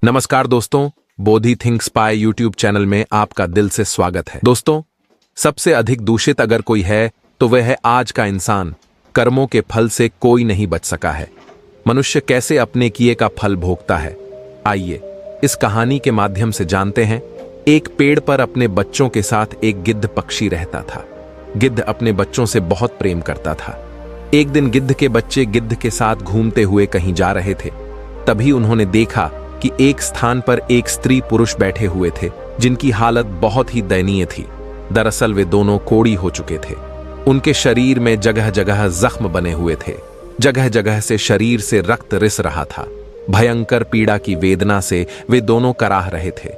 नमस्कार दोस्तों, बोधि थिंक्स पाए यूट्यूब चैनल में आपका दिल से स्वागत है। दोस्तों, सबसे अधिक दूषित अगर कोई है तो वह है आज का इंसान। कर्मों के फल से कोई नहीं बच सका है। मनुष्य कैसे अपने किए का फल भोगता है, आइए इस कहानी के माध्यम से जानते हैं। एक पेड़ पर अपने बच्चों के साथ एक गिद्ध पक्षी रहता था। गिद्ध अपने बच्चों से बहुत प्रेम करता था। एक दिन गिद्ध के बच्चे गिद्ध के साथ घूमते हुए कहीं जा रहे थे। तभी उन्होंने देखा कि एक स्थान पर एक स्त्री पुरुष बैठे हुए थे जिनकी हालत बहुत ही दयनीय थी। दरअसल वे दोनों कोढ़ी हो चुके थे। उनके शरीर में जगह जगह जख्म बने हुए थे। जगह जगह से शरीर से रक्त रिस रहा था। भयंकर पीड़ा की वेदना से वे दोनों कराह रहे थे।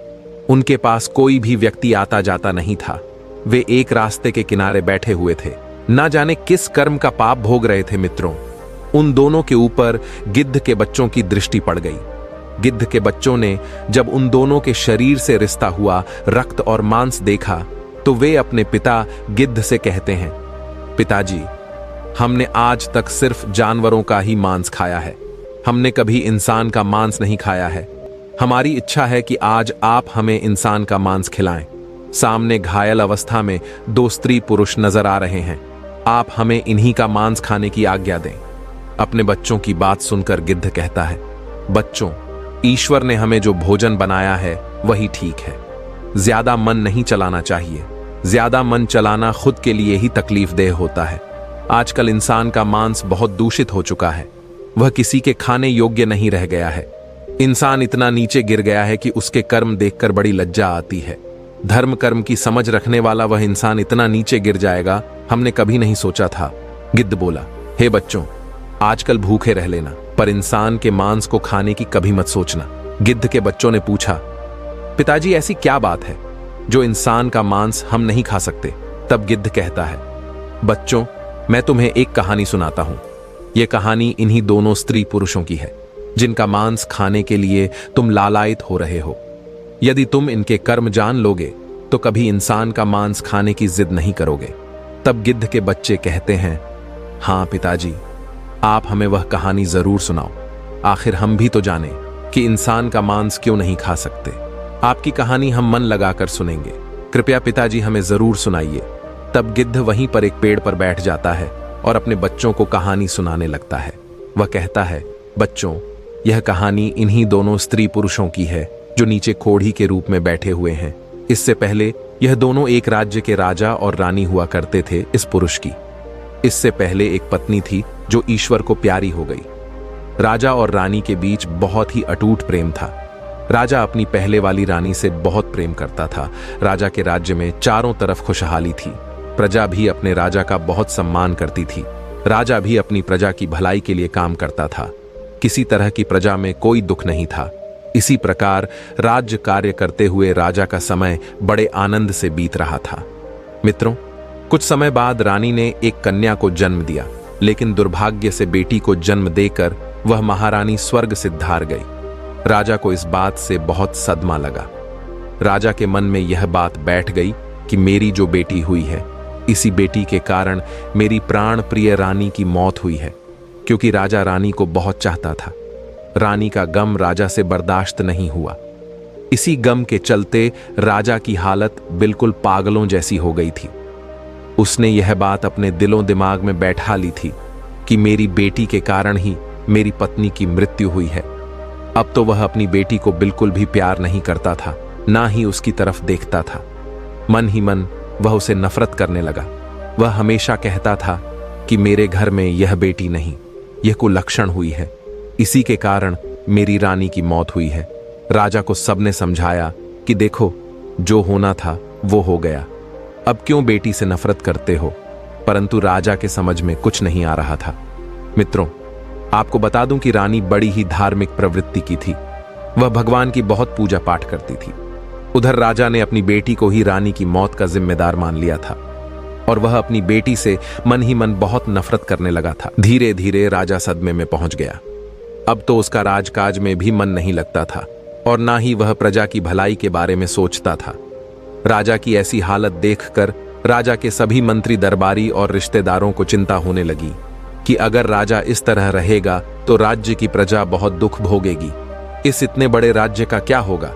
उनके पास कोई भी व्यक्ति आता जाता नहीं था। वे एक रास्ते के किनारे बैठे हुए थे। ना जाने किस कर्म का पाप भोग रहे थे। मित्रों, उन दोनों के ऊपर गिद्ध के बच्चों की दृष्टि पड़ गई। गिद्ध के बच्चों ने जब उन दोनों के शरीर से रिश्ता हुआ रक्त और मांस देखा तो वे अपने पिता गिद्ध से कहते हैं, पिताजी, हमने आज तक सिर्फ जानवरों का ही मांस खाया है। हमने कभी इंसान का मांस नहीं खाया है। हमारी इच्छा है कि आज आप हमें इंसान का मांस खिलाएं। सामने घायल अवस्था में दो स्त्री पुरुष नजर आ रहे हैं। आप हमें इन्हीं का मांस खाने की आज्ञा दें। अपने बच्चों की बात सुनकर गिद्ध कहता है, बच्चों, ईश्वर ने हमें जो भोजन बनाया है वही ठीक है। ज्यादा मन नहीं चलाना चाहिए। ज्यादा मन चलाना खुद के लिए ही तकलीफदेह होता है। आजकल इंसान का मांस बहुत दूषित हो चुका है। वह किसी के खाने योग्य नहीं रह गया है। इंसान इतना नीचे गिर गया है कि उसके कर्म देखकर बड़ी लज्जा आती है। धर्म कर्म की समझ रखने वाला वह इंसान इतना नीचे गिर जाएगा, हमने कभी नहीं सोचा था। गिद्ध बोला, हे बच्चों, आजकल भूखे रह लेना, पर इंसान के मांस को खाने की कभी मत सोचना। गिद्ध के बच्चों ने पूछा, पिताजी, ऐसी क्या बात है जो इंसान का मांस हम नहीं खा सकते? तब गिद्ध कहता है, बच्चों, मैं तुम्हें एक कहानी सुनाता हूं। यह कहानी इन्हीं दोनों स्त्री पुरुषों की है जिनका मांस खाने के लिए तुम लालायित हो रहे हो। यदि तुम इनके कर्म जान लोगे तो कभी इंसान का मांस खाने की जिद नहीं करोगे। तब गिद्ध के बच्चे कहते हैं, हाँ पिताजी, आप हमें वह कहानी जरूर सुनाओ। आखिर हम भी तो जाने कि इंसान का मांस क्यों नहीं खा सकते। आपकी कहानी हम मन लगाकर सुनेंगे। कृपया पिताजी हमें जरूर सुनाइए। तब गिद्ध वहीं पर एक पेड़ पर बैठ जाता है और अपने बच्चों को कहानी सुनाने लगता है। वह कहता है, बच्चों, यह कहानी इन्हीं दोनों स्त्री पुरुषों की है जो नीचे कोढ़ी के रूप में बैठे हुए हैं। इससे पहले यह दोनों एक राज्य के राजा और रानी हुआ करते थे। इस पुरुष की इससे पहले एक पत्नी थी जो ईश्वर को प्यारी हो गई। राजा और रानी के बीच बहुत ही अटूट प्रेम था। राजा अपनी पहले वाली रानी से बहुत प्रेम करता था। राजा के राज्य में चारों तरफ खुशहाली थी। प्रजा भी अपने राजा का बहुत सम्मान करती थी। राजा भी अपनी प्रजा की भलाई के लिए काम करता था। किसी तरह की प्रजा में कोई दुख नहीं था। इसी प्रकार राज्य कार्य करते हुए राजा का समय बड़े आनंद से बीत रहा था। मित्रों, कुछ समय बाद रानी ने एक कन्या को जन्म दिया, लेकिन दुर्भाग्य से बेटी को जन्म देकर वह महारानी स्वर्ग से धार गई। राजा को इस बात से बहुत सदमा लगा। राजा के मन में यह बात बैठ गई कि मेरी जो बेटी हुई है, इसी बेटी के कारण मेरी प्राण प्रिय रानी की मौत हुई है। क्योंकि राजा रानी को बहुत चाहता था। रानी का गम राजा से बर्दाश्त नहीं हुआ। इसी गम के चलते राजा की हालत बिल्कुल पागलों जैसी हो गई थी। उसने यह बात अपने दिलों दिमाग में बैठा ली थी कि मेरी बेटी के कारण ही मेरी पत्नी की मृत्यु हुई है। अब तो वह अपनी बेटी को बिल्कुल भी प्यार नहीं करता था, ना ही उसकी तरफ देखता था। मन ही मन वह उसे नफरत करने लगा। वह हमेशा कहता था कि मेरे घर में यह बेटी नहीं, यह कुलक्षण हुई है। इसी के कारण मेरी रानी की मौत हुई है। राजा को सबने समझाया कि देखो, जो होना था वो हो गया। अब क्यों बेटी से नफरत करते हो? परंतु राजा के समझ में कुछ नहीं आ रहा था। मित्रों, आपको बता दूं कि रानी बड़ी ही धार्मिक प्रवृत्ति की थी। वह भगवान की बहुत पूजा पाठ करती थी। उधर राजा ने अपनी बेटी को ही रानी की मौत का जिम्मेदार मान लिया था और वह अपनी बेटी से मन ही मन बहुत नफरत करने लगा था। धीरे धीरे राजा सदमे में पहुंच गया। अब तो उसका राजकाज में भी मन नहीं लगता था और ना ही वह प्रजा की भलाई के बारे में सोचता था। राजा की ऐसी हालत देखकर राजा के सभी मंत्री दरबारी और रिश्तेदारों को चिंता होने लगी कि अगर राजा इस तरह रहेगा तो राज्य की प्रजा बहुत दुख भोगेगी। इस इतने बड़े राज्य का क्या होगा?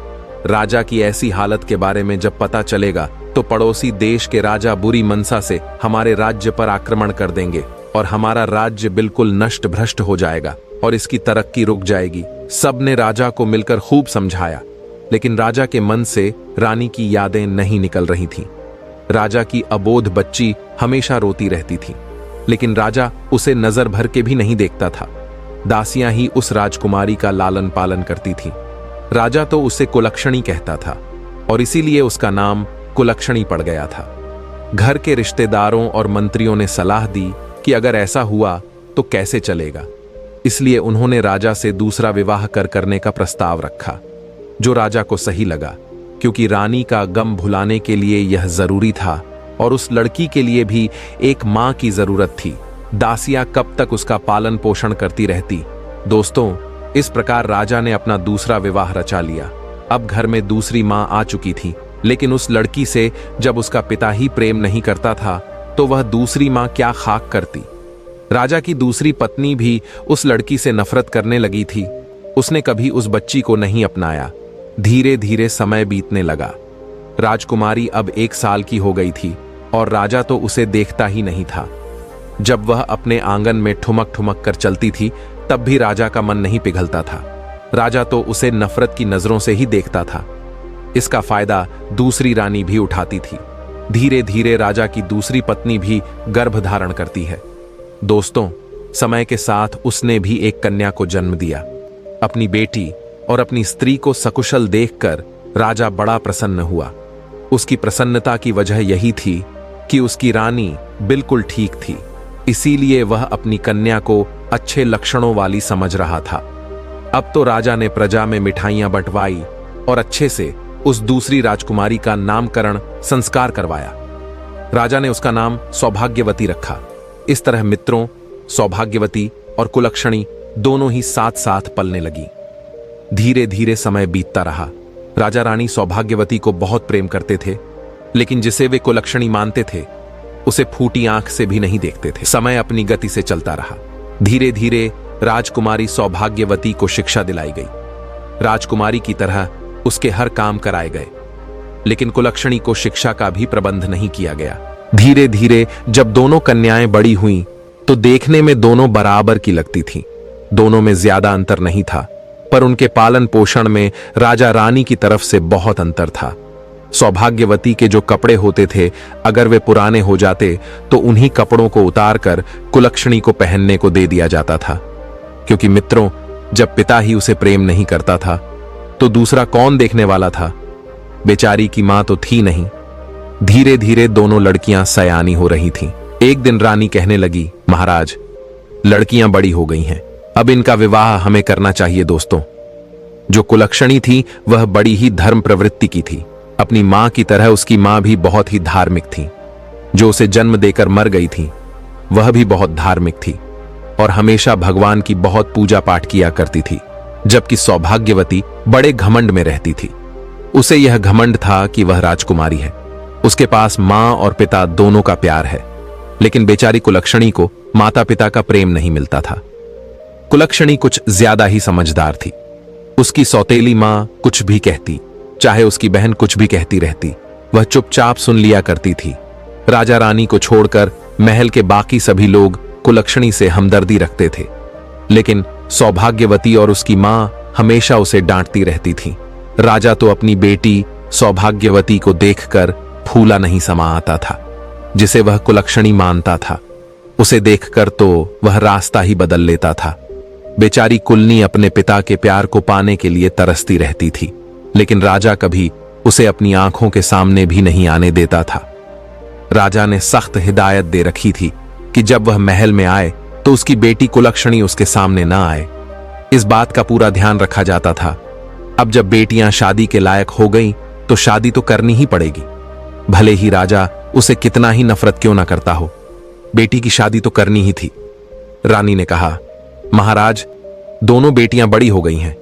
राजा की ऐसी हालत के बारे में जब पता चलेगा तो पड़ोसी देश के राजा बुरी मनसा से हमारे राज्य पर आक्रमण कर देंगे और हमारा राज्य बिल्कुल नष्ट भ्रष्ट हो जाएगा और इसकी तरक्की रुक जाएगी। सब ने राजा को मिलकर खूब समझाया, लेकिन राजा के मन से रानी की यादें नहीं निकल रही थीं। राजा की अबोध बच्ची हमेशा रोती रहती थी, लेकिन राजा उसे नजर भर के भी नहीं देखता था। दासियां ही उस राजकुमारी का लालन पालन करती थीं। राजा तो उसे कुलक्षणी कहता था और इसीलिए उसका नाम कुलक्षणी पड़ गया था। घर के रिश्तेदारों और मंत्रियों ने सलाह दी कि अगर ऐसा हुआ तो कैसे चलेगा, इसलिए उन्होंने राजा से दूसरा विवाह करने का प्रस्ताव रखा, जो राजा को सही लगा, क्योंकि रानी का गम भुलाने के लिए यह जरूरी था और उस लड़की के लिए भी एक मां की जरूरत थी। दासियां कब तक उसका पालन पोषण करती रहती? दोस्तों, इस प्रकार राजा ने अपना दूसरा विवाह रचा लिया। अब घर में दूसरी मां आ चुकी थी, लेकिन उस लड़की से जब उसका पिता ही प्रेम नहीं करता था तो वह दूसरी मां क्या खाक करती। राजा की दूसरी पत्नी भी उस लड़की से नफरत करने लगी थी। उसने कभी उस बच्ची को नहीं अपनाया। धीरे धीरे समय बीतने लगा। राजकुमारी अब 1 साल की हो गई थी और राजा तो उसे देखता ही नहीं था। जब वह अपने आंगन में ठुमक ठुमक कर चलती थी तब भी राजा का मन नहीं पिघलता था। राजा तो उसे नफरत की नजरों से ही देखता था। इसका फायदा दूसरी रानी भी उठाती थी। धीरे धीरे राजा की दूसरी पत्नी भी गर्भ धारण करती है। दोस्तों, समय के साथ उसने भी एक कन्या को जन्म दिया। अपनी बेटी और अपनी स्त्री को सकुशल देखकर राजा बड़ा प्रसन्न हुआ। उसकी प्रसन्नता की वजह यही थी कि उसकी रानी बिल्कुल ठीक थी, इसीलिए वह अपनी कन्या को अच्छे लक्षणों वाली समझ रहा था। अब तो राजा ने प्रजा में मिठाइयां बंटवाई और अच्छे से उस दूसरी राजकुमारी का नामकरण संस्कार करवाया। राजा ने उसका नाम सौभाग्यवती रखा। इस तरह मित्रों, सौभाग्यवती और कुलक्षणी दोनों ही साथ साथ पलने लगी। धीरे धीरे समय बीतता रहा। राजा रानी सौभाग्यवती को बहुत प्रेम करते थे, लेकिन जिसे वे कुलक्षणी मानते थे उसे फूटी आंख से भी नहीं देखते थे। समय अपनी गति से चलता रहा। धीरे धीरे राजकुमारी सौभाग्यवती को शिक्षा दिलाई गई। राजकुमारी की तरह उसके हर काम कराए गए, लेकिन कुलक्षणी को शिक्षा का भी प्रबंध नहीं किया गया। धीरे धीरे जब दोनों कन्याएं बड़ी हुईं तो देखने में दोनों बराबर की लगती थीं। दोनों में ज्यादा अंतर नहीं था, पर उनके पालन पोषण में राजा रानी की तरफ से बहुत अंतर था। सौभाग्यवती के जो कपड़े होते थे, अगर वे पुराने हो जाते तो उन्हीं कपड़ों को उतारकर कुलक्षणी को पहनने को दे दिया जाता था, क्योंकि मित्रों, जब पिता ही उसे प्रेम नहीं करता था तो दूसरा कौन देखने वाला था? बेचारी की मां तो थी नहीं। धीरे धीरे दोनों लड़कियां सयानी हो रही थीं। एक दिन रानी कहने लगी, महाराज, लड़कियां बड़ी हो गई हैं, अब इनका विवाह हमें करना चाहिए। दोस्तों, जो कुलक्षणी थी वह बड़ी ही धर्म प्रवृत्ति की थी। अपनी मां की तरह उसकी मां भी बहुत ही धार्मिक थी। जो उसे जन्म देकर मर गई थी वह भी बहुत धार्मिक थी और हमेशा भगवान की बहुत पूजा पाठ किया करती थी। जबकि सौभाग्यवती बड़े घमंड में रहती थी। उसे यह घमंड था कि वह राजकुमारी है, उसके पास मां और पिता दोनों का प्यार है, लेकिन बेचारी कुलक्षणी को माता पिता का प्रेम नहीं मिलता था। कुलक्षणी कुछ ज्यादा ही समझदार थी। उसकी सौतेली मां कुछ भी कहती, चाहे उसकी बहन कुछ भी कहती रहती, वह चुपचाप सुन लिया करती थी। राजा रानी को छोड़कर महल के बाकी सभी लोग कुलक्षणी से हमदर्दी रखते थे, लेकिन सौभाग्यवती और उसकी मां हमेशा उसे डांटती रहती थी। राजा तो अपनी बेटी सौभाग्यवती को देखकर फूला नहीं समा आता था, जिसे वह कुलक्षणी मानता था। उसे देखकर तो वह रास्ता ही बदल लेता था। बेचारी कुलनी अपने पिता के प्यार को पाने के लिए तरसती रहती थी, लेकिन राजा कभी उसे अपनी आंखों के सामने भी नहीं आने देता था। राजा ने सख्त हिदायत दे रखी थी कि जब वह महल में आए तो उसकी बेटी कुलक्षणी उसके सामने ना आए। इस बात का पूरा ध्यान रखा जाता था। अब जब बेटियां शादी के लायक हो गईं तो शादी तो करनी ही पड़ेगी, भले ही राजा उसे कितना ही नफरत क्यों ना करता हो। बेटी की शादी तो करनी ही थी। रानी ने कहा, महाराज, दोनों बेटियां बड़ी हो गई हैं,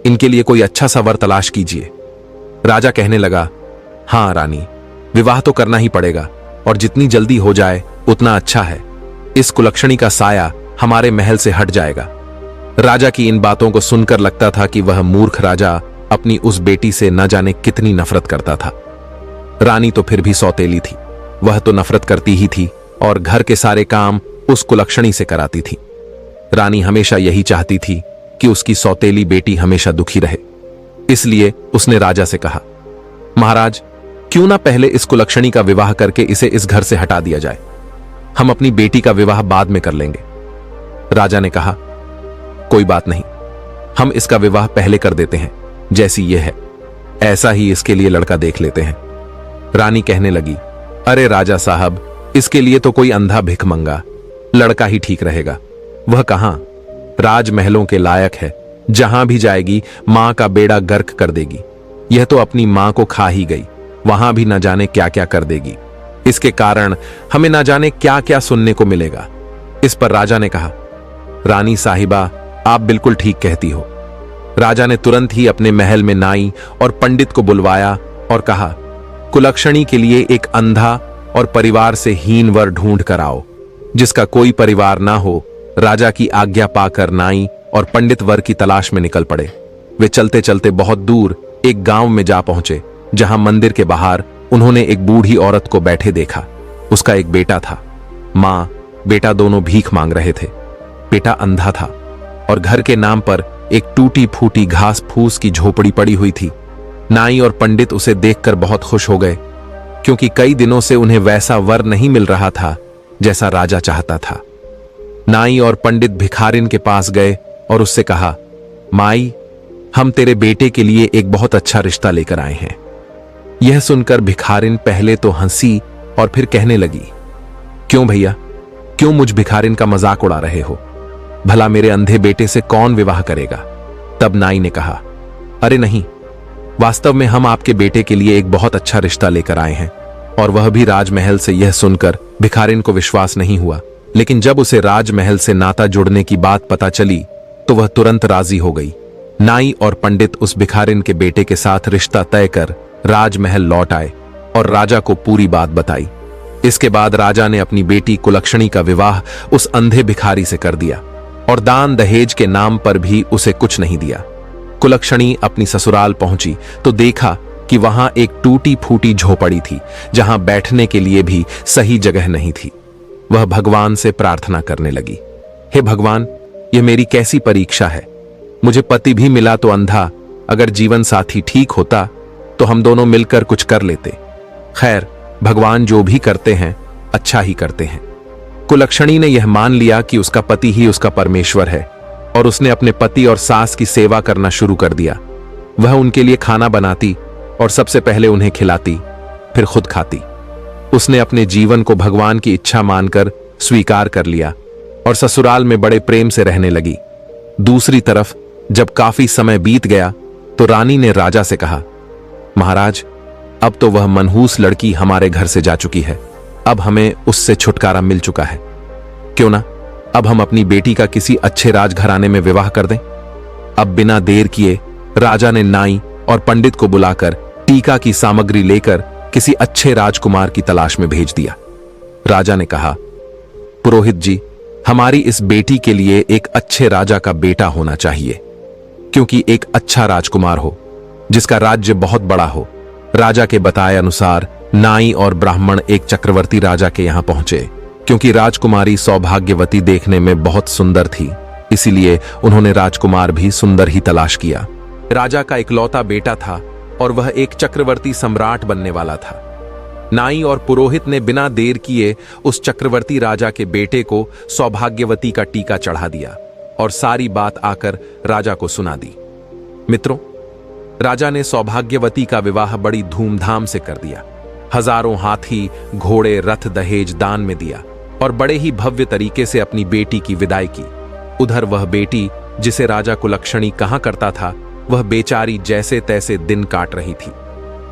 इनके लिए कोई अच्छा सा वर तलाश कीजिए। राजा कहने लगा, हां रानी, विवाह तो करना ही पड़ेगा और जितनी जल्दी हो जाए उतना अच्छा है। इस कुलक्षणी का साया हमारे महल से हट जाएगा। राजा की इन बातों को सुनकर लगता था कि वह मूर्ख राजा अपनी उस बेटी से न जाने कितनी नफरत करता था। रानी तो फिर भी सौतेली थी, वह तो नफरत करती ही थी और घर के सारे काम उस कुलक्षणी से कराती थी। रानी हमेशा यही चाहती थी कि उसकी सौतेली बेटी हमेशा दुखी रहे। इसलिए उसने राजा से कहा, महाराज, क्यों ना पहले इस कुलक्षणी का विवाह करके इसे इस घर से हटा दिया जाए। हम अपनी बेटी का विवाह बाद में कर लेंगे। राजा ने कहा, कोई बात नहीं, हम इसका विवाह पहले कर देते हैं। जैसी यह है ऐसा ही इसके लिए लड़का देख लेते हैं। रानी कहने लगी, अरे राजा साहब, इसके लिए तो कोई अंधा भिखमंगा लड़का ही ठीक रहेगा। वह कहां राजमहलों के लायक है, जहां भी जाएगी मां का बेड़ा गर्क कर देगी। यह तो अपनी मां को खा ही गई, वहां भी न जाने क्या क्या कर देगी। इसके कारण हमें न जाने क्या क्या सुनने को मिलेगा। इस पर राजा ने कहा, रानी साहिबा, आप बिल्कुल ठीक कहती हो। राजा ने तुरंत ही अपने महल में नाई और पंडित को बुलवाया और कहा, कुलक्षणी के लिए एक अंधा और परिवार से हीन वर ढूंढ कर आओ। जिसका कोई परिवार ना हो, राजा की आज्ञा पाकर नाई और पंडित वर की तलाश में निकल पड़े। वे चलते चलते बहुत दूर एक गांव में जा पहुंचे, जहां मंदिर के बाहर उन्होंने एक बूढ़ी औरत को बैठे देखा। उसका एक बेटा था। मां बेटा दोनों भीख मांग रहे थे। बेटा अंधा था और घर के नाम पर एक टूटी फूटी घास फूस की झोपड़ी पड़ी हुई थी। नाई और पंडित उसे देखकर बहुत खुश हो गए, क्योंकि कई दिनों से उन्हें वैसा वर नहीं मिल रहा था जैसा राजा चाहता था। नाई और पंडित भिखारिन के पास गए और उससे कहा, माई, हम तेरे बेटे के लिए एक बहुत अच्छा रिश्ता लेकर आए हैं। यह सुनकर भिखारिन पहले तो हंसी और फिर कहने लगी, क्यों भैया, क्यों मुझ भिखारिन का मजाक उड़ा रहे हो? भला मेरे अंधे बेटे से कौन विवाह करेगा? तब नाई ने कहा, अरे नहीं, वास्तव में हम आपके बेटे के लिए एक बहुत अच्छा रिश्ता लेकर आए हैं। और वह भी राजमहल से। यह सुनकर भिखारिन को विश्वास नहीं हुआ, लेकिन जब उसे राजमहल से नाता जुड़ने की बात पता चली तो वह तुरंत राजी हो गई। नाई और पंडित उस भिखारिन के बेटे के साथ रिश्ता तय कर राजमहल लौट आए और राजा को पूरी बात बताई। इसके बाद राजा ने अपनी बेटी कुलक्षणी का विवाह उस अंधे भिखारी से कर दिया और दान दहेज के नाम पर भी उसे कुछ नहीं दिया। कुलक्षणी अपनी ससुराल पहुंची तो देखा कि वहां एक टूटी फूटी झोपड़ी थी, जहां बैठने के लिए भी सही जगह नहीं थी। वह भगवान से प्रार्थना करने लगी, हे भगवान, यह मेरी कैसी परीक्षा है। मुझे पति भी मिला तो अंधा, अगर जीवन साथी ठीक होता तो हम दोनों मिलकर कुछ कर लेते। खैर, भगवान जो भी करते हैं अच्छा ही करते हैं। कुलक्षणी ने यह मान लिया कि उसका पति ही उसका परमेश्वर है और उसने अपने पति और सास की सेवा करना शुरू कर दिया। वह उनके लिए खाना बनाती और सबसे पहले उन्हें खिलाती, फिर खुद खाती। उसने अपने जीवन को भगवान की इच्छा मानकर स्वीकार कर लिया और ससुराल में बड़े प्रेम से रहने लगी। दूसरी तरफ जब काफी समय बीत गया तो रानी ने राजा से कहा, महाराज, अब तो वह मनहूस लड़की हमारे घर से जा चुकी है। अब हमें उससे छुटकारा मिल चुका है। क्यों ना अब हम अपनी बेटी का किसी अच्छे राजघराने में विवाह कर दें। अब बिना देर किए राजा ने नाई और पंडित को बुलाकर टीका की सामग्री लेकर किसी अच्छे राजकुमार की तलाश में भेज दिया। राजा ने कहा, पुरोहित जी, हमारी इस बेटी के लिए एक अच्छे राजा का बेटा होना चाहिए, क्योंकि एक अच्छा राजकुमार हो जिसका राज्य बहुत बड़ा हो। राजा के बताए अनुसार नाई और ब्राह्मण एक चक्रवर्ती राजा के यहां पहुंचे। क्योंकि राजकुमारी सौभाग्यवती देखने में बहुत सुंदर थी, इसीलिए उन्होंने राजकुमार भी सुंदर ही तलाश किया। राजा का इकलौता बेटा था और वह एक चक्रवर्ती सम्राट बनने वाला था। नाई और पुरोहित ने बिना देर किए उस चक्रवर्ती राजा के बेटे को सौभाग्यवती का टीका चढ़ा दिया और सारी बात आकर राजा को सुना दी। मित्रों, राजा ने सौभाग्यवती का विवाह बड़ी धूमधाम से कर दिया। हजारों हाथी, घोड़े, रथ दहेज दान में दिया और बड़े ही भव्य तरीके से अपनी बेटी की विदाई की। उधर वह बेटी जिसे राजा कुलक्षणी कहा करता था, वह बेचारी जैसे तैसे दिन काट रही थी।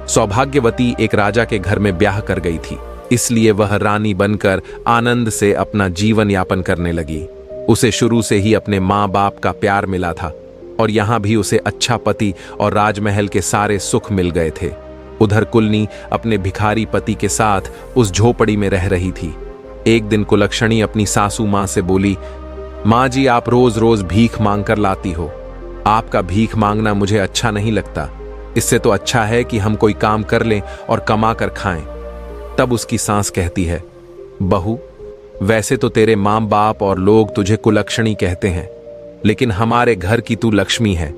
सौभाग्यवती एक राजा के घर में ब्याह कर गई थी, इसलिए वह रानी बनकर आनंद से अपना जीवन यापन करने लगी। उसे शुरू से ही अपने माँ बाप का प्यार मिला था और यहाँ भी उसे अच्छा पति और राजमहल के सारे सुख मिल गए थे। उधर कुलनी अपने भिखारी पति के साथ उस झोपड़ी में रह रही थी। एक दिन कुलक्षणी अपनी सासू माँ से बोली, माँ जी, आप रोज रोज भीख मांग कर लाती हो। आपका भीख मांगना मुझे अच्छा नहीं लगता। इससे तो अच्छा है कि हम कोई काम कर लें और कमा कर खाएं। तब उसकी सास कहती है, बहू, वैसे तो तेरे माँ बाप और लोग तुझे कुलक्षणी कहते हैं, लेकिन हमारे घर की तू लक्ष्मी है।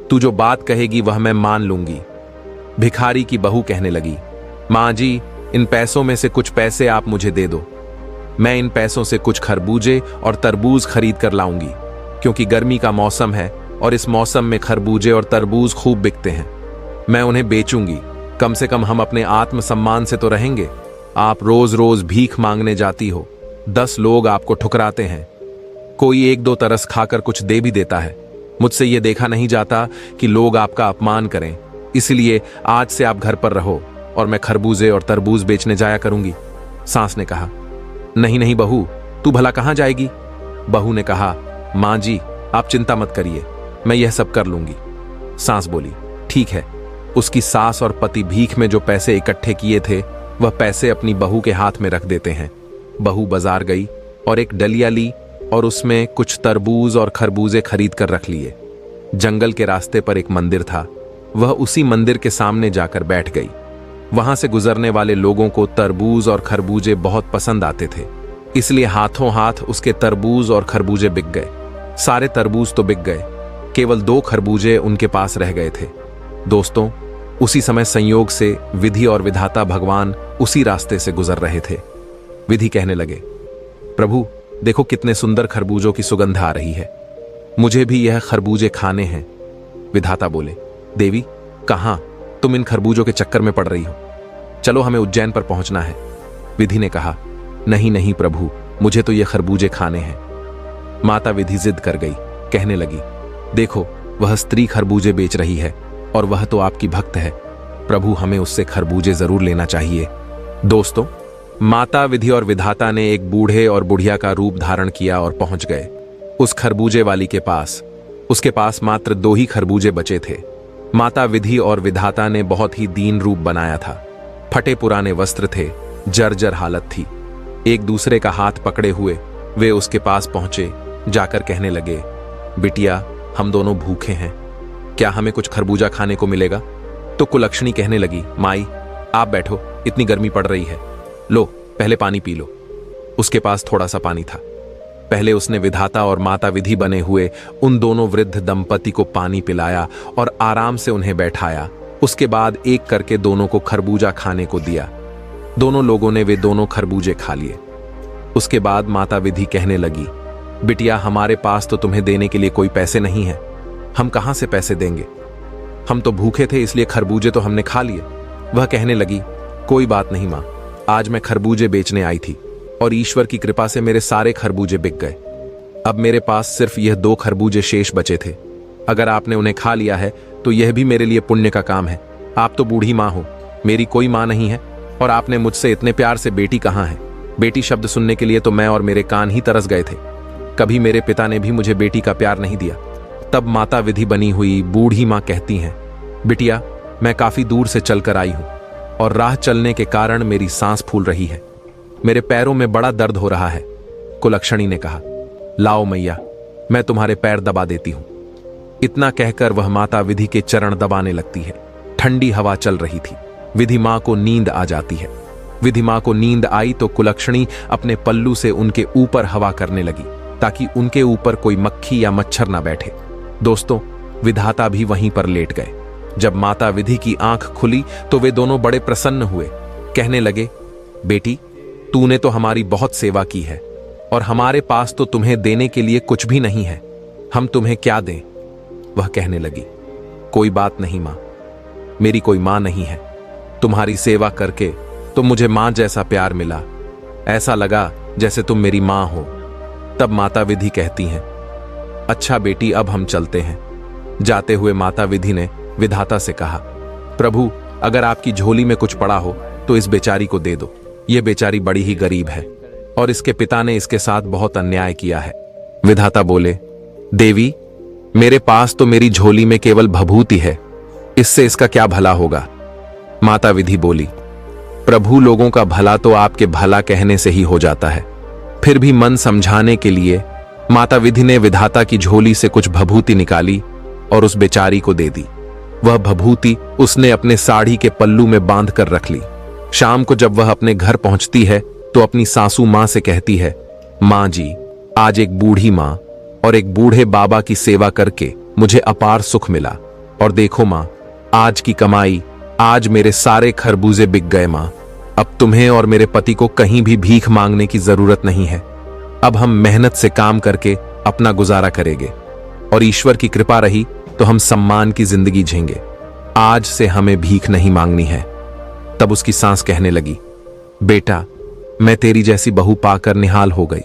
तू जो बात कहेगी वह मैं मान लूंगी। भिखारी की बहू कहने लगी, माँ जी, इन पैसों में से कुछ पैसे आप मुझे दे दो। मैं इन पैसों से कुछ खरबूजे और तरबूज खरीद कर लाऊंगी, क्योंकि गर्मी का मौसम है और इस मौसम में खरबूजे और तरबूज खूब बिकते हैं। मैं उन्हें बेचूंगी, कम से कम हम अपने आत्मसम्मान से तो रहेंगे। आप रोज रोज भीख मांगने जाती हो, 10 लोग आपको ठुकराते हैं, कोई 1-2 तरस खाकर कुछ दे भी देता है। मुझसे यह देखा नहीं जाता कि लोग आपका अपमान करें, इसलिए आज से आप घर पर रहो और मैं खरबूजे और तरबूज बेचने जाया करूंगी। सास ने कहा, नहीं नहीं बहू, तू भला कहां जाएगी? बहू ने कहा, मां जी, आप चिंता मत करिए, मैं यह सब कर लूंगी। सास बोली, ठीक है। उसकी सास और पति भीख में जो पैसे इकट्ठे किए थे वह पैसे अपनी बहू के हाथ में रख देते हैं। बहू बाजार गई और एक डलिया ली और उसमें कुछ तरबूज और खरबूजे खरीद कर रख लिए। जंगल के रास्ते पर एक मंदिर था, वह उसी मंदिर के सामने जाकर बैठ गई। वहां से गुजरने वाले लोगों को तरबूज और खरबूजे बहुत पसंद आते थे, इसलिए हाथों हाथ उसके तरबूज और खरबूजे बिक गए। सारे तरबूज तो बिक गए, केवल 2 खरबूजे उनके पास रह गए थे। दोस्तों, उसी समय संयोग से विधि और विधाता भगवान उसी रास्ते से गुजर रहे थे। विधि कहने लगे, प्रभु देखो कितने सुंदर खरबूजों की सुगंध आ रही है, मुझे भी यह खरबूजे खाने हैं। विधाता बोले, देवी कहां, तुम इन खरबूजों के चक्कर में पड़ रही हो, चलो हमें उज्जैन पर पहुंचना है। विधि ने कहा, नहीं नहीं प्रभु, मुझे तो ये खरबूजे खाने हैं। माता विधि जिद कर गई, कहने लगी, देखो वह स्त्री खरबूजे बेच रही है और वह तो आपकी भक्त है, प्रभु हमें उससे खरबूजे जरूर लेना चाहिए। दोस्तों, माता विधि और विधाता ने एक बूढ़े और बुढ़िया का रूप धारण किया और पहुंच गए उस खरबूजे वाली के पास। उसके पास मात्र 2 ही खरबूजे बचे थे। माता विधि और विधाता ने बहुत ही दीन रूप बनाया था। फटे पुराने वस्त्र थे, जर्जर हालत थी। एक दूसरे का हाथ पकड़े हुए वे उसके पास पहुंचे, जाकर कहने लगे, बिटिया हम दोनों भूखे हैं, क्या हमें कुछ खरबूजा खाने को मिलेगा? तो कुलक्षणी कहने लगी, माई आप बैठो, इतनी गर्मी पड़ रही है, लो पहले पानी पी लो। उसके पास थोड़ा सा पानी था। पहले उसने विधाता और माता विधि बने हुए उन दोनों वृद्ध दंपति को पानी पिलाया और आराम से उन्हें बैठाया। उसके बाद एक करके दोनों को खरबूजा खाने को दिया। दोनों लोगों ने वे दोनों खरबूजे खा लिए। उसके बाद माता विधि कहने लगी, बिटिया हमारे पास तो तुम्हें देने के लिए कोई पैसे नहीं है, हम कहां से पैसे देंगे? हम तो भूखे थे इसलिए खरबूजे तो हमने खा लिए। वह कहने लगी, कोई बात नहीं मां, आज मैं खरबूजे बेचने आई थी और ईश्वर की कृपा से मेरे सारे खरबूजे बिक गए। अब मेरे पास सिर्फ यह 2 खरबूजे शेष बचे थे। अगर आपने उन्हें खा लिया है तो यह भी मेरे लिए पुण्य का काम है। आप तो बूढ़ी माँ हो, मेरी कोई माँ नहीं है, और आपने मुझसे इतने प्यार से बेटी कहाँ है? बेटी शब्द सुनने के लिए तो मैं और मेरे कान ही तरस गए थे। कभी मेरे पिता ने भी मुझे बेटी का प्यार नहीं दिया। तब माता विधि बनी हुई बूढ़ी माँ कहती हैं, बिटिया मैं काफी दूर से चलकर आई हूं और राह चलने के कारण मेरी सांस फूल रही है, मेरे पैरों में बड़ा दर्द हो रहा है। कुलक्षणी ने कहा, लाओ मैया, मैं तुम्हारे पैर दबा देती हूं। इतना कहकर वह माता विधि के चरण दबाने लगती है। ठंडी हवा चल रही थी। विधि मां को नींद आ जाती है। विधि मां को नींद आई तो कुलक्षणी अपने पल्लू से उनके ऊपर हवा करने लगी ताकि उनके ऊपर कोई मक्खी या मच्छर ना बैठे। दोस्तों, विधाता भी वहीं पर लेट गए। जब माता विधि की आंख खुली तो वे दोनों बड़े प्रसन्न हुए। कहने लगे, बेटी तूने तो हमारी बहुत सेवा की है और हमारे पास तो तुम्हें देने के लिए कुछ भी नहीं है, हम तुम्हें क्या दें? वह कहने लगी, कोई बात नहीं मां, मेरी कोई मां नहीं है। तुम्हारी सेवा करके तो मुझे मां जैसा प्यार मिला, ऐसा लगा जैसे तुम मेरी मां हो। तब माता विधि कहती हैं, अच्छा बेटी अब हम चलते हैं। जाते हुए माता विधि ने विधाता से कहा, प्रभु अगर आपकी झोली में कुछ पड़ा हो तो इस बेचारी को दे दो। यह बेचारी बड़ी ही गरीब है और इसके पिता ने इसके साथ बहुत अन्याय किया है। विधाता बोले, देवी मेरे पास तो मेरी झोली में केवल भभूति है, इससे इसका क्या भला होगा? माता विधि बोली, प्रभु लोगों का भला तो आपके भला कहने से ही हो जाता है, फिर भी मन समझाने के लिए माता विधि ने विधाता की झोली से कुछ भभूति निकाली और उस बेचारी को दे दी। वह भभूति उसने अपने साड़ी के पल्लू में बांध कर रख ली। शाम को जब वह अपने घर पहुंचती है तो अपनी सासू मां से कहती है, मां जी, आज एक बूढ़ी मां और एक बूढ़े बाबा की सेवा करके मुझे अपार सुख मिला। और देखो मां, आज की कमाई, आज मेरे सारे खरबूजे बिक गए मां। अब तुम्हें और मेरे पति को कहीं भी भीख मांगने की जरूरत नहीं है। अब हम मेहनत से काम करके अपना गुजारा करेंगे और ईश्वर की कृपा रही तो हम सम्मान की जिंदगी जीएंगे। आज से हमें भीख नहीं मांगनी है। तब उसकी सास कहने लगी, बेटा, मैं तेरी जैसी बहू पाकर निहाल हो गई।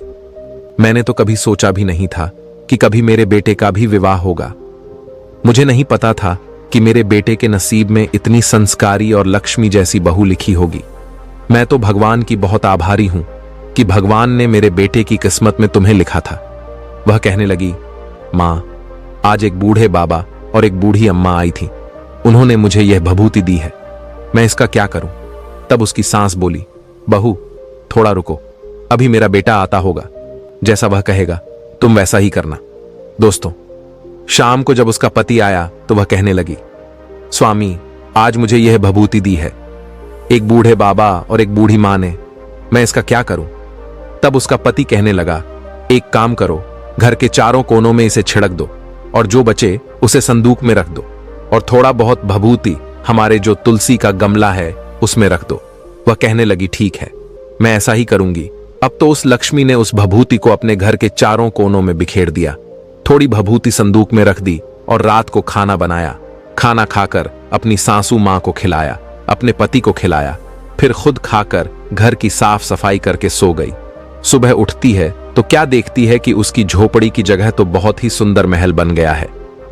मैंने तो कभी सोचा भी नहीं था कि कभी मेरे बेटे का भी विवाह होगा। मुझे नहीं पता था कि मेरे बेटे के नसीब में इतनी संस्कारी और लक्ष्मी जैसी बहू लिखी होगी। मैं तो भगवान की बहुत आभारी हूं कि भगवान ने मेरे बेटे की किस्मत में तुम्हें लिखा था। वह कहने लगी, मां, आज एक बूढ़े बाबा और एक बूढ़ी अम्मा आई थी। उन्होंने मुझे यह भभूति दी है, मैं इसका क्या करूं? तब उसकी सास बोली, बहू, थोड़ा रुको, अभी मेरा बेटा आता होगा, जैसा वह कहेगा तुम वैसा ही करना। दोस्तों, शाम को जब उसका पति आया तो वह कहने लगी, स्वामी, आज मुझे यह भभूति दी है, एक बूढ़े बाबा और एक बूढ़ी मां ने, मैं इसका क्या करूं? तब उसका पति कहने लगा, एक काम करो, घर के चारों कोनों में इसे छिड़क दो और जो बचे उसे संदूक में रख दो और थोड़ा बहुत भभूति हमारे जो तुलसी का गमला है उसमें रख दो। वह कहने लगी, ठीक है, मैं ऐसा ही करूंगी। अब तो उस लक्ष्मी ने उस भभूति को अपने घर के चारों कोनों में बिखेर दिया। थोड़ी भभूति संदूक में रख दी और रात को खाना बनाया। खाना खाकर अपनी सासू मां को खिलाया, अपने पति को खिलाया, फिर खुद खाकर घर की साफ सफाई करके सो गई। सुबह उठती है तो क्या देखती है कि उसकी झोपड़ी की जगह तो बहुत ही सुंदर महल बन गया है।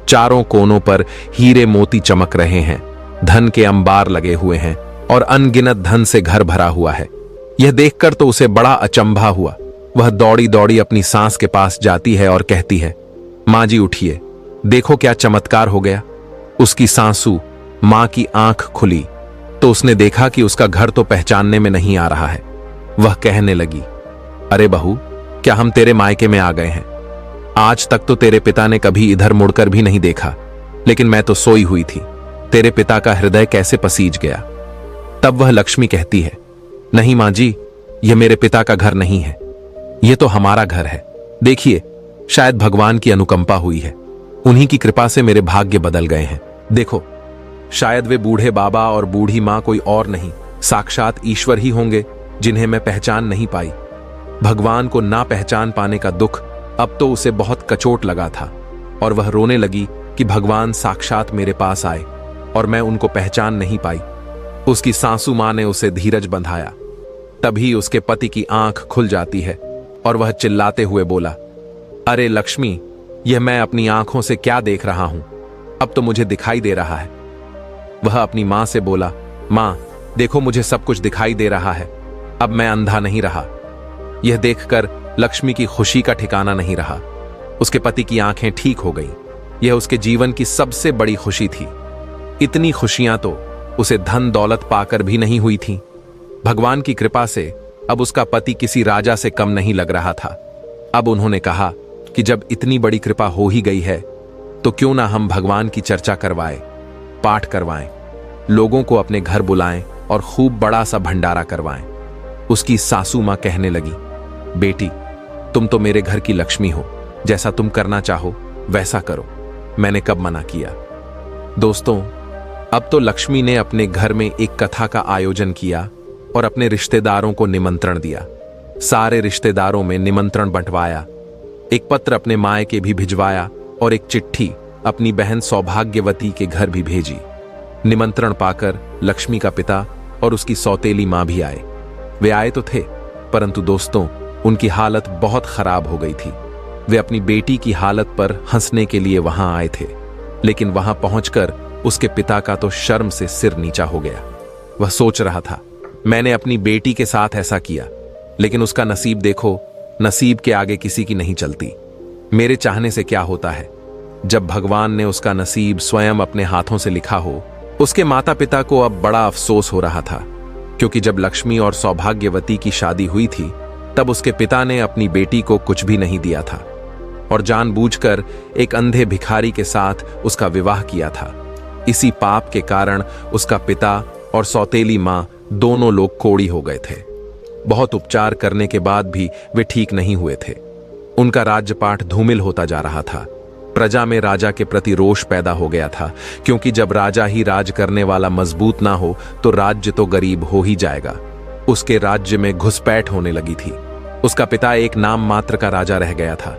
चारों कोनों पर हीरे मोती चमक रहे हैं, धन के अंबार लगे हुए हैं और अनगिनत धन से घर भरा हुआ है। यह देखकर तो उसे बड़ा अचंभा हुआ। वह दौड़ी दौड़ी अपनी सास के पास जाती है और कहती है, मां जी उठिए, देखो क्या चमत्कार हो गया। उसकी सासू मां की आंख खुली तो उसने देखा कि उसका घर तो पहचानने में नहीं आ रहा है। वह कहने लगी, अरे बहू, क्या हम तेरे मायके में आ गए हैं? आज तक तो तेरे पिता ने कभी इधर मुड़कर भी नहीं देखा, लेकिन मैं तो सोई हुई थी, तेरे पिता का हृदय कैसे पसीज गया। तब वह लक्ष्मी कहती है, नहीं मां जी, यह मेरे पिता का घर नहीं है, यह तो हमारा घर है। देखिए, शायद भगवान की अनुकंपा हुई है, उन्हीं की कृपा से मेरे भाग्य बदल गए हैं। देखो, शायद वे बूढ़े बाबा और बूढ़ी मां कोई और नहीं, साक्षात ईश्वर ही होंगे जिन्हें मैं पहचान नहीं पाई। भगवान को ना पहचान पाने का दुख अब तो उसे बहुत कचोट लगा था और वह रोने लगी कि भगवान साक्षात मेरे पास आए और मैं उनको पहचान नहीं पाई। उसकी सासू मां ने उसे धीरज बंधाया। तभी उसके पति की आंख खुल जाती है और वह चिल्लाते हुए बोला, अरे लक्ष्मी, यह मैं अपनी आंखों से क्या देख रहा हूं? अब तो मुझे दिखाई दे रहा है। वह अपनी मां से बोला, मां, देखो, मुझे सब कुछ दिखाई दे रहा है, अब मैं अंधा नहीं रहा। यह देखकर लक्ष्मी की खुशी का ठिकाना नहीं रहा। उसके पति की आंखें ठीक हो गईं। यह उसके जीवन की सबसे बड़ी खुशी थी। इतनी खुशियां तो उसे धन दौलत पाकर भी नहीं हुई थी। भगवान की कृपा से अब उसका पति किसी राजा से कम नहीं लग रहा था। अब उन्होंने कहा कि जब इतनी बड़ी कृपा हो ही गई है तो क्यों ना हम भगवान की चर्चा करवाएं, पाठ करवाएं, लोगों को अपने घर बुलाएं और खूब बड़ा सा भंडारा करवाएं। उसकी सासू मां कहने लगी, बेटी, तुम तो मेरे घर की लक्ष्मी हो, जैसा तुम करना चाहो वैसा करो, मैंने कब मना किया। दोस्तों, अब तो लक्ष्मी ने अपने घर में एक कथा का आयोजन किया और अपने रिश्तेदारों को निमंत्रण दिया। सारे रिश्तेदारों में निमंत्रण बंटवाया। एक पत्र अपने मायके भी भिजवाया और एक चिट्ठी अपनी बहन सौभाग्यवती के घर भी भेजी। निमंत्रण पाकर लक्ष्मी का पिता और उसकी सौतेली मां भी आए। वे आए तो थे, परंतु दोस्तों, उनकी हालत बहुत खराब हो गई थी। वे अपनी बेटी की हालत पर हंसने के लिए वहां आए थे, लेकिन वहां पहुंचकर उसके पिता का तो शर्म से सिर नीचा हो गया। वह सोच रहा था, मैंने अपनी बेटी के साथ ऐसा किया, लेकिन उसका नसीब देखो, नसीब के आगे किसी की नहीं चलती। मेरे चाहने से क्या होता है? जब भगवान ने उसका नसीब स्वयं अपने हाथों से लिखा हो। उसके माता पिता को अब बड़ा अफसोस हो रहा था, क्योंकि जब लक्ष्मी और सौभाग्यवती की शादी हुई थी तब उसके पिता ने अपनी बेटी को कुछ भी नहीं दिया था। और जानबूझकर एक अंधे भिखारी के साथ उसका विवाह किया था। इसी पाप के कारण उसका पिता और सौतेली मां दोनों लोग कोढ़ी हो गए थे। बहुत उपचार करने के बाद भी वे ठीक नहीं हुए थे। उनका राज्यपाठ धूमिल होता जा रहा था। प्रजा में राजा के प्रति रोष पैदा हो गया था, क्योंकि जब राजा ही राज करने वाला मजबूत ना हो तो राज्य तो गरीब हो ही जाएगा। उसके राज्य में घुसपैठ होने लगी थी। उसका पिता एक नाम मात्र का राजा रह गया था।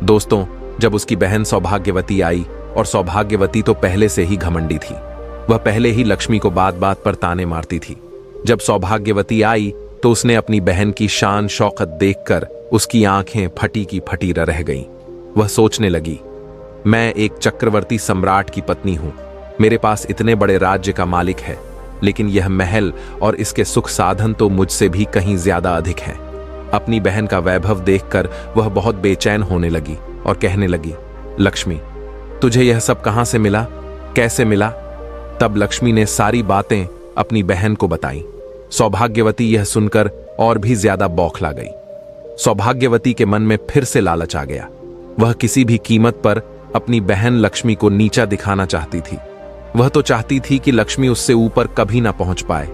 दोस्तों, जब उसकी बहन सौभाग्यवती आई, और सौभाग्यवती तो पहले से ही घमंडी थी, वह पहले ही लक्ष्मी को बात बात पर ताने मारती थी। जब सौभाग्यवती आई तो उसने अपनी बहन की शान शौकत देखकर उसकी आंखें फटी की फटी रह गईं। वह सोचने लगी, मैं एक चक्रवर्ती सम्राट की पत्नी हूं, मेरे पास इतने बड़े राज्य का मालिक है, लेकिन यह महल और इसके सुख साधन तो मुझसे भी कहीं ज्यादा अधिक हैं। अपनी बहन का वैभव देखकर वह बहुत बेचैन होने लगी और कहने लगी, लक्ष्मी, तुझे यह सब कहां से मिला, कैसे मिला? तब लक्ष्मी ने सारी बातें अपनी बहन को बताई। सौभाग्यवती यह सुनकर और भी ज्यादा बौखला गई। सौभाग्यवती के मन में फिर से लालच आ गया। वह किसी भी कीमत पर अपनी बहन लक्ष्मी को नीचा दिखाना चाहती थी। वह तो चाहती थी कि लक्ष्मी उससे ऊपर कभी ना पहुंच पाए,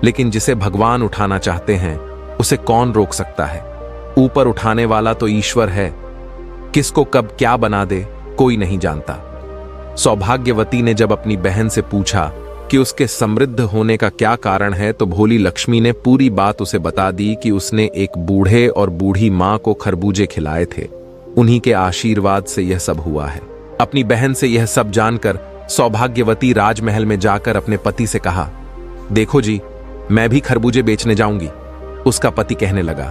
लेकिन जिसे भगवान उठाना चाहते हैं उसे कौन रोक सकता है? ऊपर उठाने वाला तो ईश्वर है। किसको कब क्या बना दे कोई नहीं जानता। सौभाग्यवती ने जब अपनी बहन से पूछा कि उसके समृद्ध होने का क्या कारण है, तो भोली लक्ष्मी ने पूरी बात उसे बता दी कि उसने एक बूढ़े और बूढ़ी मां को खरबूजे खिलाए थे। उन्हीं के आशीर्वाद से यह सब हुआ है। अपनी बहन से यह सब जानकर सौभाग्यवती राजमहल में जाकर अपने पति से कहा, देखो जी, मैं भी खरबूजे बेचने जाऊंगी। उसका पति कहने लगा,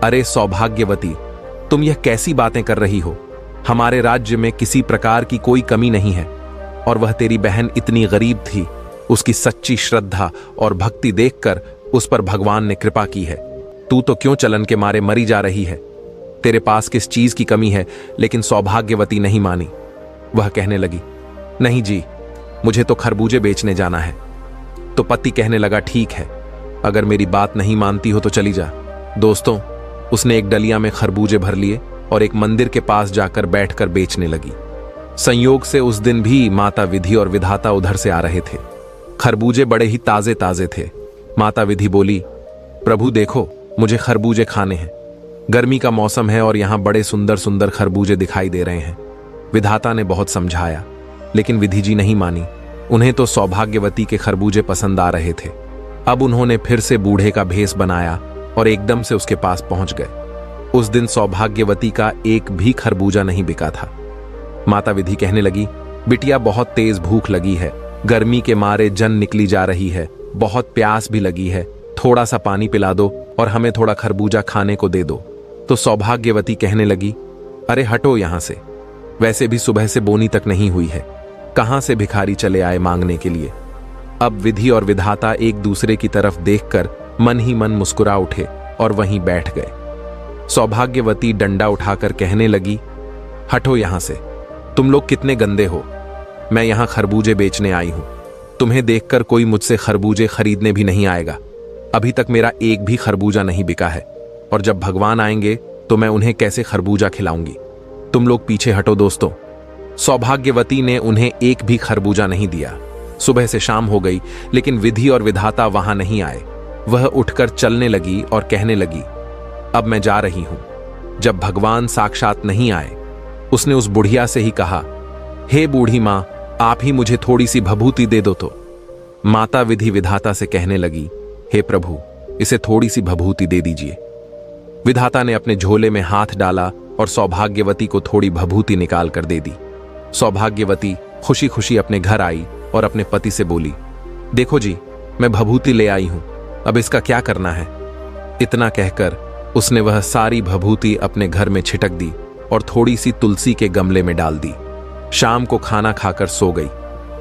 अरे सौभाग्यवती, तुम यह कैसी बातें कर रही हो? हमारे राज्य में किसी प्रकार की कोई कमी नहीं है, और वह तेरी बहन इतनी गरीब थी, उसकी सच्ची श्रद्धा और भक्ति देखकर उस पर भगवान ने कृपा की है। तू तो क्यों चलन के मारे मरी जा रही है? तेरे पास किस चीज की कमी है? लेकिन सौभाग्यवती नहीं मानी। वह कहने लगी, नहीं जी, मुझे तो खरबूजे बेचने जाना है। तो पति कहने लगा, ठीक है, अगर मेरी बात नहीं मानती हो तो चली जा। दोस्तों, उसने एक डलिया में खरबूजे भर लिए और एक मंदिर के पास जाकर बैठकर बेचने लगी। संयोग से उस दिन भी माता विधि और विधाता उधर से आ रहे थे। खरबूजे बड़े ही ताजे ताजे थे। माता विधि बोली, प्रभु देखो, मुझे खरबूजे खाने हैं। गर्मी का मौसम है और यहां बड़े सुंदर सुंदर खरबूजे दिखाई दे रहे हैं। विधाता ने बहुत समझाया, लेकिन विधि जी नहीं मानी। उन्हें तो सौभाग्यवती के खरबूजे पसंद आ रहे थे। अब उन्होंने फिर से बूढ़े का भेष बनाया और एकदम से उसके पास पहुंच गए। उस दिन सौभाग्यवती का एक भी खरबूजा नहीं बिका था। माता विधि कहने लगी, बिटिया, बहुत तेज भूख लगी है, गर्मी के मारे जन निकली जा रही है, बहुत प्यास भी लगी है, थोड़ा सा पानी पिला दो और हमें थोड़ा खरबूजा खाने को दे दो। तो सौभाग्यवती कहने लगी, अरे हटो यहां से, वैसे भी सुबह से बोनी तक नहीं हुई है, कहां से भिखारी चले आए मांगने के लिए। अब विधि और विधाता एक दूसरे की तरफ देखकर मन ही मन मुस्कुरा उठे और वहीं बैठ गए। सौभाग्यवती डंडा उठाकर कहने लगी, हटो यहां से, तुम लोग कितने गंदे हो। मैं यहां खरबूजे बेचने आई हूं। तुम्हें देखकर कोई मुझसे खरबूजे खरीदने भी नहीं आएगा। अभी तक मेरा एक भी खरबूजा नहीं बिका है, और जब भगवान आएंगे तो मैं उन्हें कैसे खरबूजा खिलाऊंगी। तुम लोग पीछे हटो। दोस्तों, सौभाग्यवती ने उन्हें एक भी खरबूजा नहीं दिया। सुबह से शाम हो गई, लेकिन विधि और विधाता वहां नहीं आए। वह उठकर चलने लगी और कहने लगी, अब मैं जा रही हूं। जब भगवान साक्षात नहीं आए, उसने उस बुढ़िया से ही कहा, हे बूढ़ी मां, आप ही मुझे थोड़ी सी भभूति दे दो। तो माता विधि विधाता से कहने लगी, हे प्रभु, इसे थोड़ी सी भभूति दे दीजिए। विधाता ने अपने झोले में हाथ डाला और सौभाग्यवती को थोड़ी भभूति निकाल कर दे दी। सौभाग्यवती खुशी खुशी अपने घर आई और अपने पति से बोली, देखो जी, मैं भभूति ले आई हूं, अब इसका क्या करना है। इतना कहकर उसने वह सारी भभूति अपने घर में छिटक दी और थोड़ी सी तुलसी के गमले में डाल दी। शाम को खाना खाकर सो गई।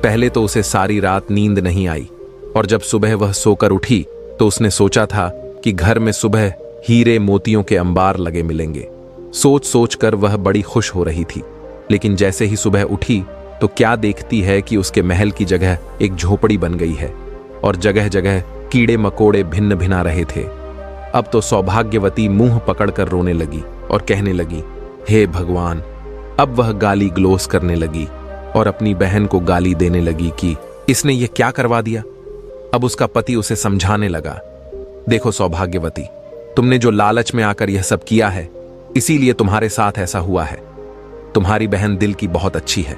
पहले तो उसे सारी रात नींद नहीं आई, और जब सुबह वह सोकर उठी तो उसने सोचा था कि घर में सुबह हीरे मोतियों के अंबार लगे मिलेंगे। सोच सोच कर वह बड़ी खुश हो रही थी। लेकिन जैसे ही सुबह उठी तो क्या देखती है कि उसके महल की जगह एक झोपड़ी बन गई है, और जगह जगह कीड़े मकोड़े भिन्न भिना रहे थे। अब तो सौभाग्यवती मुंह पकड़कर रोने लगी और कहने लगी, हे भगवान। अब वह गाली ग्लोस करने लगी और अपनी बहन को गाली देने लगी कि इसने ये क्या करवा दिया। अब उसका पति उसे समझाने लगा, देखो सौभाग्यवती, तुमने जो लालच में आकर यह सब किया है, इसीलिए तुम्हारे साथ ऐसा हुआ है। तुम्हारी बहन दिल की बहुत अच्छी है,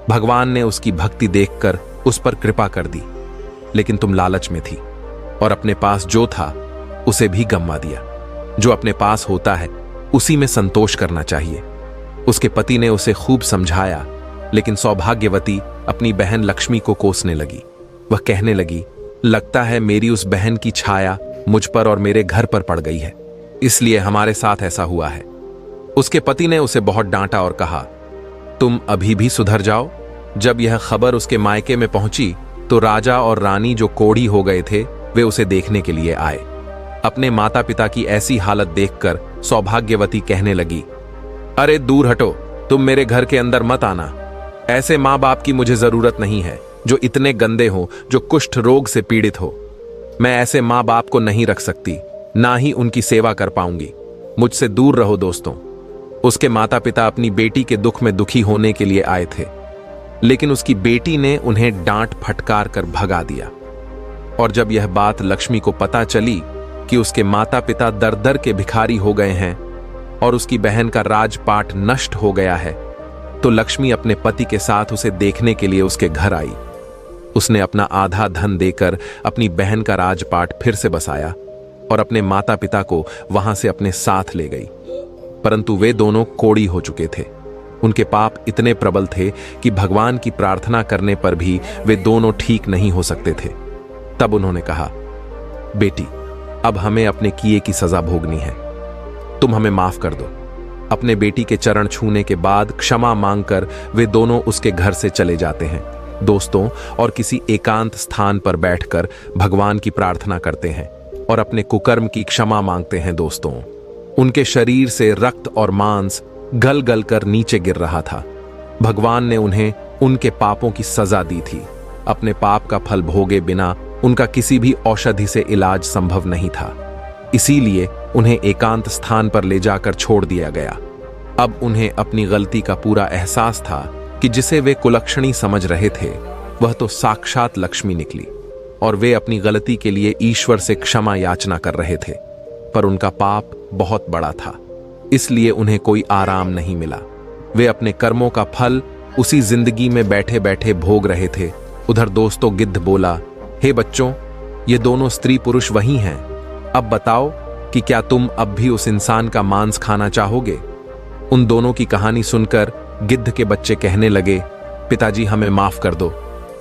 भगवान ने उसकी भक्ति देखकर उस पर कृपा कर दी, लेकिन तुम लालच में थी और अपने पास जो था उसे भी गंवा दिया। जो अपने पास होता है उसी में संतोष करना चाहिए। उसके पति ने उसे खूब समझाया, लेकिन सौभाग्यवती अपनी बहन लक्ष्मी को कोसने लगी। वह कहने लगी, लगता है मेरी उस बहन की छाया मुझ पर और मेरे घर पर पड़ गई है, इसलिए हमारे साथ ऐसा हुआ है। उसके पति ने उसे बहुत डांटा और कहा, तुम अभी भी सुधर जाओ। जब यह खबर उसके मायके में पहुंची तो राजा और रानी जो कोढ़ी हो गए थे वे उसे देखने के लिए आए। अपने माता पिता की ऐसी हालत देखकर सौभाग्यवती कहने लगी, अरे दूर हटो, तुम मेरे घर के अंदर मत आना। ऐसे माँ बाप की मुझे जरूरत नहीं है जो इतने गंदे हो, जो कुष्ठ रोग से पीड़ित हो। मैं ऐसे माँ बाप को नहीं रख सकती, ना ही उनकी सेवा कर पाऊंगी। मुझसे दूर रहो दोस्तों। उसके माता पिता अपनी बेटी के दुख में दुखी होने के लिए आए थे, लेकिन उसकी बेटी ने उन्हें डांट फटकार कर भगा दिया। और जब यह बात लक्ष्मी को पता चली कि उसके माता पिता दर दर के भिखारी हो गए हैं और उसकी बहन का राजपाट नष्ट हो गया है, तो लक्ष्मी अपने पति के साथ उसे देखने के लिए उसके घर आई। उसने अपना आधा धन देकर अपनी बहन का राजपाट फिर से बसाया और अपने माता पिता को वहां से अपने साथ ले गई। परंतु वे दोनों कोढ़ी हो चुके थे। उनके पाप इतने प्रबल थे कि भगवान की प्रार्थना करने पर भी वे दोनों ठीक नहीं हो सकते थे। तब उन्होंने कहा, बेटी, अब हमें अपने किए की सजा भोगनी है, तुम हमें माफ कर दो। अपने बेटी के चरण छूने के बाद क्षमा मांगकर वे दोनों उसके घर से चले जाते हैं दोस्तों, और किसी एकांत स्थान पर बैठकर भगवान की प्रार्थना करते हैं और अपने कुकर्म की क्षमा मांगते हैं दोस्तों। उनके शरीर से रक्त और मांस गल गल कर नीचे गिर रहा था। भगवान ने उन्हें उनके पापों की सजा दी थी। अपने पाप का फल भोगे बिना उनका किसी भी औषधि से इलाज संभव नहीं था, इसीलिए उन्हें एकांत स्थान पर ले जाकर छोड़ दिया गया। अब उन्हें अपनी गलती का पूरा एहसास था कि जिसे वे कुलक्षणी समझ रहे थे वह तो साक्षात लक्ष्मी निकली, और वे अपनी गलती के लिए ईश्वर से क्षमा याचना कर रहे थे। पर उनका पाप बहुत बड़ा था, इसलिए उन्हें कोई आराम नहीं मिला। वे अपने कर्मों का फल उसी जिंदगी में बैठे बैठे भोग रहे थे। उधर दोस्तों गिद्ध बोला, हे बच्चों, ये दोनों स्त्री पुरुष वही हैं। अब बताओ कि क्या तुम अब भी उस इंसान का मांस खाना चाहोगे? उन दोनों की कहानी सुनकर गिद्ध के बच्चे कहने लगे, पिताजी हमें माफ कर दो।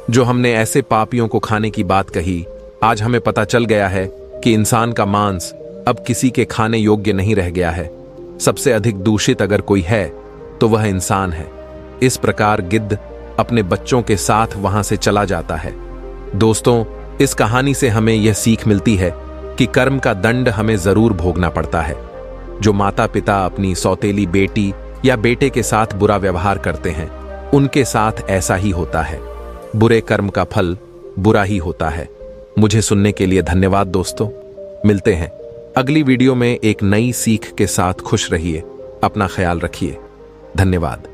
जो हमने ऐसे पापियों को खाने की बात कही, आज हमें पता चल गया है कि इंसान का मांस अब किसी के खाने योग्य नहीं रह गया है। सबसे अधिक दूषित अगर कोई है तो वह इंसान है। इस प्रकार गिद्ध अपने बच्चों के साथ वहां से चला जाता है। दोस्तों, इस कहानी से हमें यह सीख मिलती है कि कर्म का दंड हमें जरूर भोगना पड़ता है। जो माता पिता अपनी सौतेली बेटी या बेटे के साथ बुरा व्यवहार करते हैं, उनके साथ ऐसा ही होता है। बुरे कर्म का फल बुरा ही होता है। मुझे सुनने के लिए धन्यवाद दोस्तों। मिलते हैं अगली वीडियो में एक नई सीख के साथ। खुश रहिए, अपना ख्याल रखिए। धन्यवाद।